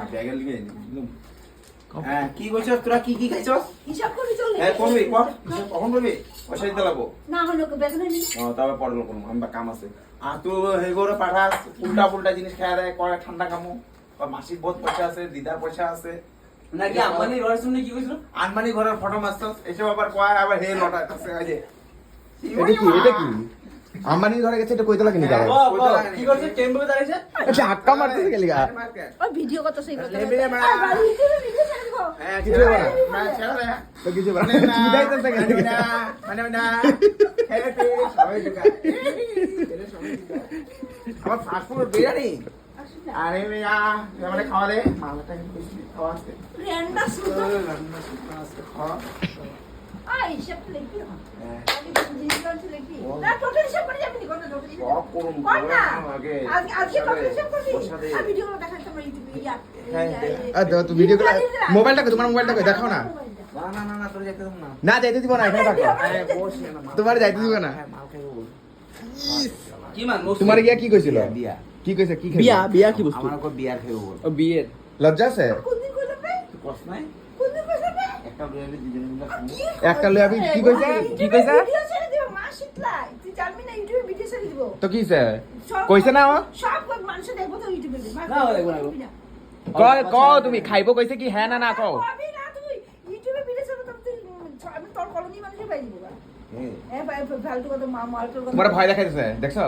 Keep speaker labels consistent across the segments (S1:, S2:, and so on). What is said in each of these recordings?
S1: ব্যাগের লিগে হ্যাঁ কি কইছস তোরা কি কি খাইছস
S2: হিসাব করে চলে
S1: হ্যাঁ করবি কখন করবি পয়সা দিতে লাগবো
S2: না হলো বেতন নি
S1: তবে পড়লো কোন আমরা কাম আছে আর তুই হে করে পাঠাস উল্টা জিনিস খায় দেয় করে ঠান্ডা কামু আর মাসিক বহুত পয়সা আছে দিদার পয়সা আছে
S3: নাকি আম্বানি ঘরের সামনে কি কইছিল
S1: আনমানি ঘরের ফটো মারছস এসব আবার কয় আবার হে লটা আছে ওই যে
S4: এটা কি আম্বানি ঘরে গেছে এটা কইতে লাগে নি দাও
S3: কি করছে টেম্পোতে দাঁড়াইছে
S4: এটা হাক্কা মারতেছে কি লাগা
S2: ও ভিডিও কত সেই কথা
S1: লেবে মা
S2: ভিডিও ছেড়ে দিব
S1: হ্যাঁ
S4: কিছু
S1: কিছু
S4: বলা
S1: না ছেড়ে দে
S4: তো কিছু বলা চিন্তাইতে থাকে
S1: না হেপি সবাই ঢুকা আমার ফাস্ট ফুড বিরিয়ানি আরে মিয়া আমারে খাওয়া দে মালাটা বেশি খাওয়া আছে
S2: রেন্ডা সুতো
S1: রান্না আছে খাওয়া
S2: আই হিসাব লিখি না আমি জিনিস করতে লিখি না টোটাল হিসাব করে যাবি কোন টোটাল হিসাব
S1: সব করুন
S2: না
S1: আগে
S2: আজকে টোটাল হিসাব করবি আর ভিডিওগুলো দেখাই তোমরা ইউটিউবে
S4: আ দাও তো ভিডিওগুলো মোবাইলটা কই তোমার মোবাইলটা কই দেখাও না
S1: না তোর যেতে দাও না
S4: না যাইতে দিব না এখানে থাকো
S1: আরে বস না
S4: তোমার যাইতে দিব না
S1: মাল খাইবো
S3: কি মান
S4: তোমার গিয়া কি কইছিল
S1: বিয়া
S4: কি কইছে কি
S3: বিয়া কি বস্তু
S1: আমার কো বিয়ার খাইবো বল
S3: ও বিয়ের
S4: লজ্জা আছে
S2: কোন দিন কইলো বে
S1: তুই কস নাই
S2: কোন দিন কইলো বে
S1: একটা বিয়ারে দুজন মিলে খাবো
S4: একটা লই আমি কি কইছে কি কইছে
S2: ভিডিও ছেড়ে দিব মা শিখলাই তুই জানবি না ইউটিউবে ভিডিও ছেড়ে দিব
S4: তো কি সে কইছে না ও
S2: সব মানুষ দেখবো তো ইউটিউবে
S3: না, দেখবো না।
S4: কল কও তুমি খাইবো কইছে কি হ্যাঁ না না কও
S2: আমি না তুই ইউটিউবে ভিডিও ছেড়ে তো তুই আমি তোর কলোনি মানুষের বাইরে দিব হ্যাঁ ভাই ফালতু কথা মা মালটোর কথা
S4: তোমার ভয় দেখাইছে দেখছো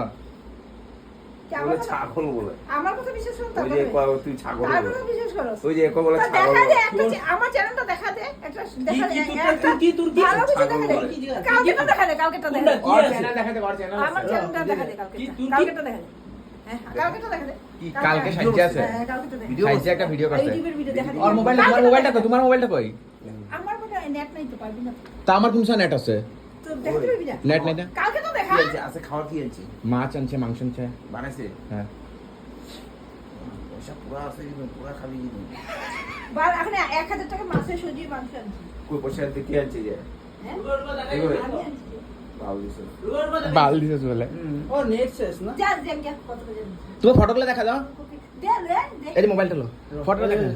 S1: বলে ছাগল বলে
S2: আমার কথা বিশ্বাস করো
S1: ওই যে কয় তুই ছাগল
S2: তার
S1: বলে
S2: কথা বিশ্বাস করো
S1: ওই যে কয় বলে
S2: তা
S1: ছাগল
S2: দেখা দে
S1: বলে।
S2: একটা আমার চ্যানেলটা দেখা দে একটা দেখা দে
S3: তোর কি
S2: ভালো কিছু দেখা দে কালকেটা দেখা দে কালকেটা দেখা দে
S3: কি
S1: ওর
S3: আছে?
S1: চ্যানেল দেখাতে ওর চ্যানেল
S2: আমার চ্যানেলটা দেখা দে কালকেটা
S3: কি তুই কি?
S2: কালকেটা দেখা দে হ্যাঁ কালকেটা দেখা দে
S4: কি কালকে সাজ্জা আছে
S2: হ্যাঁ কালকেটা দেখা
S1: ভিডিও
S4: সাজ্জা একটা ভিডিও করছে
S2: ইউটিউবের ভিডিও দেখা দে
S4: আর মোবাইলটা তোমার মোবাইলটা কই
S2: আমার মনে নেট নাই তো পারবি না
S4: তা আমার কোন নেট আছে
S2: তো দেখতে পারবি না
S4: নেট নাই না
S2: কালকে তো দেখা
S1: কি আছে আছে খাওয়া কি আছে
S4: মাছ আনছে মাংস আনছে
S1: বানাইছে
S4: হ্যাঁ
S1: পয়সা পুরা আছে কিন্তু পুরা খাবি কিন্তু
S2: বার এখন 1000 টাকা মাসে সজিয়ে মাংস আনছি
S1: কই পয়সা দিতে কি আছে যে
S2: হ্যাঁ
S1: এগুলো
S2: আমি আনছি
S1: বাবু দিছে
S4: বাল দিছিস বলে
S3: ও নেট শেষ না
S2: যা দেখ কত করে
S4: তুমি ফটোগুলো দেখা দাও
S2: দে রে
S4: এই যে মোবাইলটা লো ফটোটা দেখা